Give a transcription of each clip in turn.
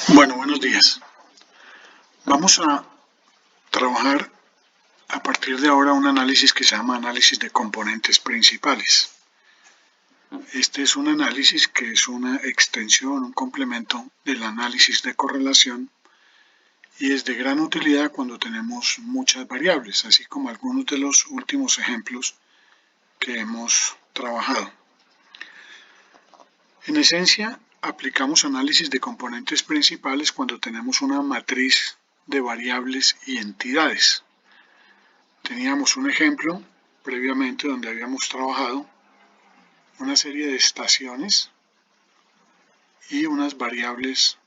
Bueno, buenos días. Vamos a trabajar a partir de ahora un análisis que se llama análisis de componentes principales. Este es un análisis que es una extensión, un complemento del análisis de correlación y es de gran utilidad cuando tenemos muchas variables, así como algunos de los últimos ejemplos que hemos trabajado. En esencia, aplicamos análisis de componentes principales cuando tenemos una matriz de variables y entidades. Teníamos un ejemplo previamente donde habíamos trabajado una serie de estaciones y unas variables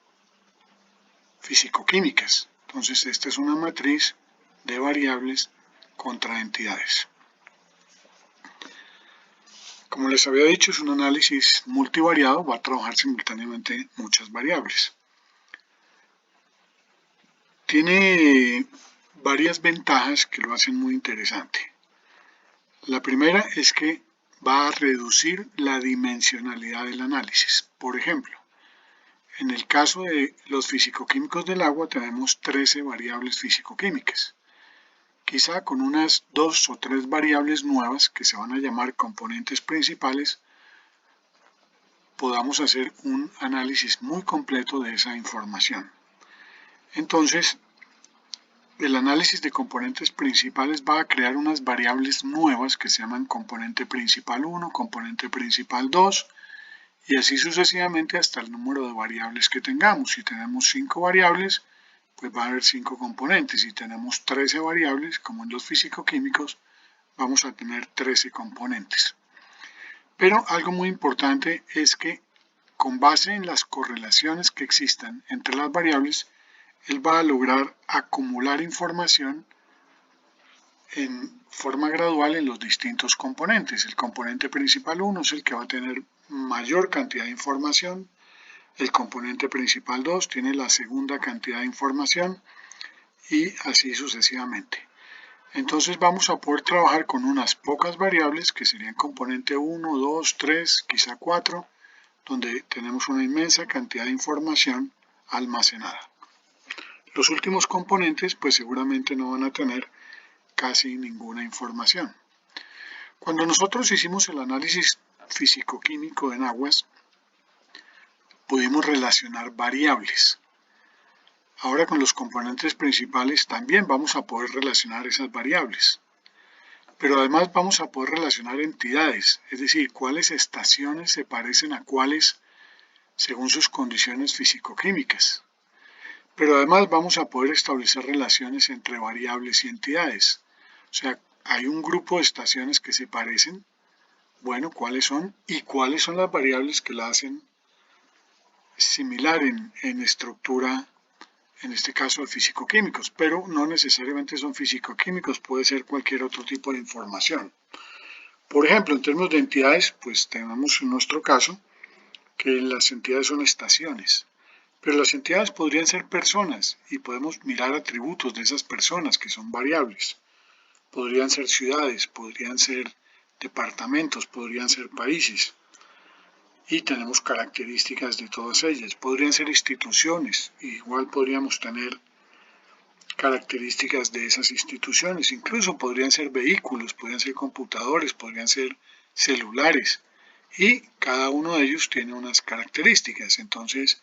físico-químicas. Entonces, esta es una matriz de variables contra entidades. Como les había dicho, es un análisis multivariado, va a trabajar simultáneamente muchas variables. Tiene varias ventajas que lo hacen muy interesante. La primera es que va a reducir la dimensionalidad del análisis. Por ejemplo, en el caso de los físico-químicos del agua tenemos 13 variables físico-químicas. Quizá con unas 2 o 3 variables nuevas que se van a llamar componentes principales podamos hacer un análisis muy completo de esa información. Entonces, el análisis de componentes principales va a crear unas variables nuevas que se llaman componente principal 1, componente principal 2 y así sucesivamente hasta el número de variables que tengamos. Si tenemos 5 variables, pues va a haber 5 componentes. Si tenemos 13 variables, como en los físico-químicos, vamos a tener 13 componentes. Pero algo muy importante es que con base en las correlaciones que existan entre las variables, él va a lograr acumular información en forma gradual en los distintos componentes. El componente principal 1 es el que va a tener mayor cantidad de información, el componente principal 2 tiene la segunda cantidad de información y así sucesivamente. Entonces vamos a poder trabajar con unas pocas variables que serían componente 1, 2, 3, quizá 4, donde tenemos una inmensa cantidad de información almacenada. Los últimos componentes pues seguramente no van a tener casi ninguna información. Cuando nosotros hicimos el análisis físico-químico en aguas, pudimos relacionar variables. Ahora con los componentes principales también vamos a poder relacionar esas variables. Pero además vamos a poder relacionar entidades, es decir, cuáles estaciones se parecen a cuáles según sus condiciones físico-químicas. Pero además vamos a poder establecer relaciones entre variables y entidades. O sea, hay un grupo de estaciones que se parecen, bueno, ¿cuáles son? Y cuáles son las variables que la hacen similar en estructura, en este caso de físico-químicos, pero no necesariamente son físico-químicos, puede ser cualquier otro tipo de información. Por ejemplo, en términos de entidades, pues tenemos en nuestro caso que las entidades son estaciones, pero las entidades podrían ser personas y podemos mirar atributos de esas personas que son variables. Podrían ser ciudades, podrían ser departamentos, podrían ser países y tenemos características de todas ellas. Podrían ser instituciones, igual podríamos tener características de esas instituciones, incluso podrían ser vehículos, podrían ser computadores, podrían ser celulares y cada uno de ellos tiene unas características. Entonces,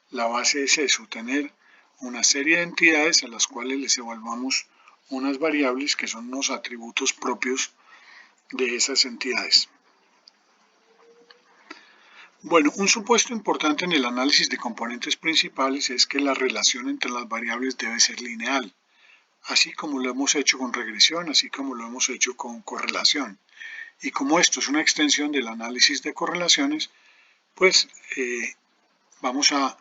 la base es eso, tener una serie de entidades a las cuales les evaluamos unas variables que son unos atributos propios de esas entidades. Bueno, un supuesto importante en el análisis de componentes principales es que la relación entre las variables debe ser lineal, así como lo hemos hecho con regresión, así como lo hemos hecho con correlación. Y como esto es una extensión del análisis de correlaciones, pues vamos a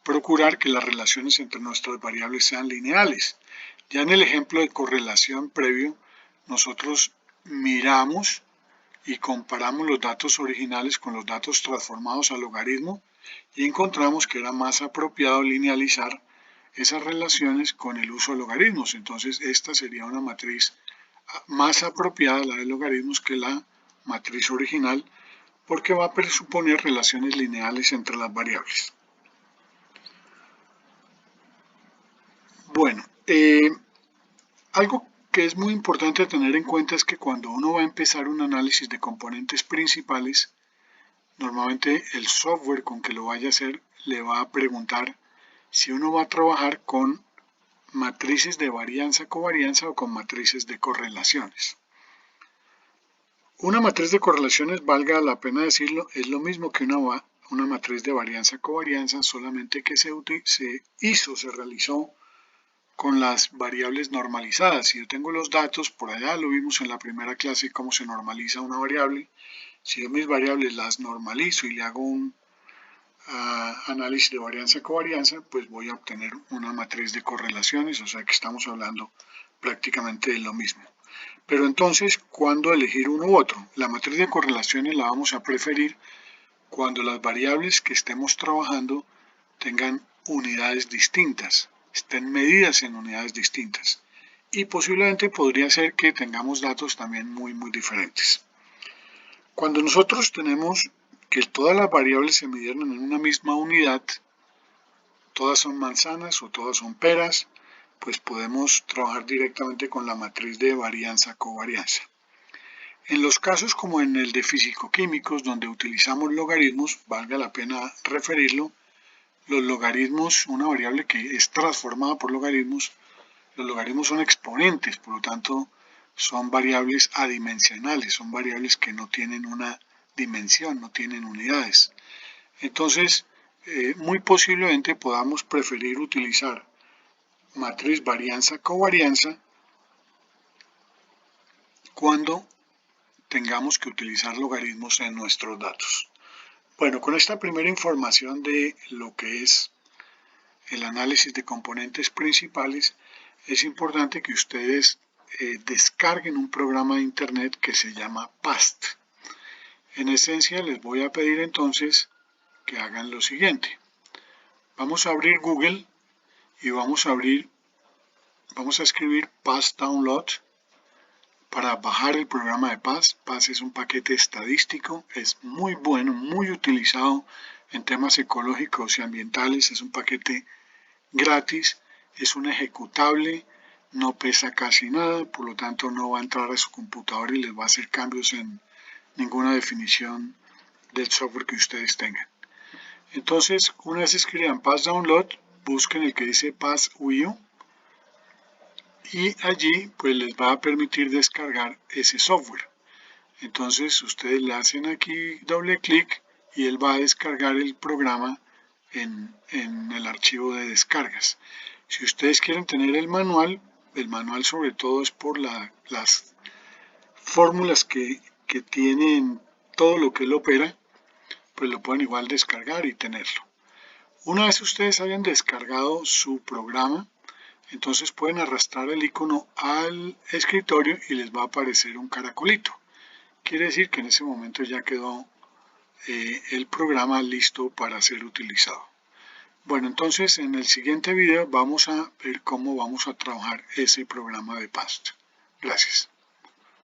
procurar que las relaciones entre nuestras variables sean lineales. Ya en el ejemplo de correlación previo, nosotros miramos y comparamos los datos originales con los datos transformados a logaritmo y encontramos que era más apropiado linealizar esas relaciones con el uso de logaritmos. Entonces esta sería una matriz más apropiada, la de logaritmos, que la matriz original, porque va a presuponer relaciones lineales entre las variables. Bueno, algo que es muy importante tener en cuenta es que cuando uno va a empezar un análisis de componentes principales, normalmente el software con que lo vaya a hacer le va a preguntar si uno va a trabajar con matrices de varianza-covarianza o con matrices de correlaciones. Una matriz de correlaciones, valga la pena decirlo, es lo mismo que una matriz de varianza-covarianza, solamente que se realizó con las variables normalizadas. Si yo tengo los datos, por allá lo vimos en la primera clase, cómo se normaliza una variable. Si yo mis variables las normalizo y le hago un análisis de varianza-covarianza, pues voy a obtener una matriz de correlaciones, o sea que estamos hablando prácticamente de lo mismo. Pero entonces, ¿cuándo elegir uno u otro? La matriz de correlaciones la vamos a preferir cuando las variables que estemos trabajando tengan unidades distintas, estén medidas en unidades distintas. Y posiblemente podría ser que tengamos datos también muy diferentes. Cuando nosotros tenemos que todas las variables se midieron en una misma unidad, todas son manzanas o todas son peras, pues podemos trabajar directamente con la matriz de varianza-covarianza. En los casos como en el de físico-químicos, donde utilizamos logaritmos, valga la pena referirlo, los logaritmos, una variable que es transformada por logaritmos, los logaritmos son exponentes, por lo tanto son variables adimensionales, son variables que no tienen una dimensión, no tienen unidades. Entonces, muy posiblemente podamos preferir utilizar matriz varianza-covarianza cuando tengamos que utilizar logaritmos en nuestros datos. Bueno, con esta primera información de lo que es el análisis de componentes principales, es importante que ustedes descarguen un programa de internet que se llama PAST. En esencia, les voy a pedir entonces que hagan lo siguiente. Vamos a abrir Google y vamos a escribir PAST Download para bajar el programa de PAST. PAST es un paquete estadístico, es muy bueno, muy utilizado en temas ecológicos y ambientales, es un paquete gratis, es un ejecutable, no pesa casi nada, por lo tanto no va a entrar a su computador y les va a hacer cambios en ninguna definición del software que ustedes tengan. Entonces, una vez escriban PAST Download, busquen el que dice PAST UIO y allí pues les va a permitir descargar ese software. Entonces ustedes le hacen aquí doble clic y él va a descargar el programa en el archivo de descargas. Si ustedes quieren tener el manual sobre todo es por las fórmulas que tienen todo lo que él opera, pues lo pueden igual descargar y tenerlo. Una vez ustedes hayan descargado su programa, entonces pueden arrastrar el icono al escritorio y les va a aparecer un caracolito. Quiere decir que en ese momento ya quedó el programa listo para ser utilizado. Bueno, entonces en el siguiente video vamos a ver cómo vamos a trabajar ese programa de PAST. Gracias.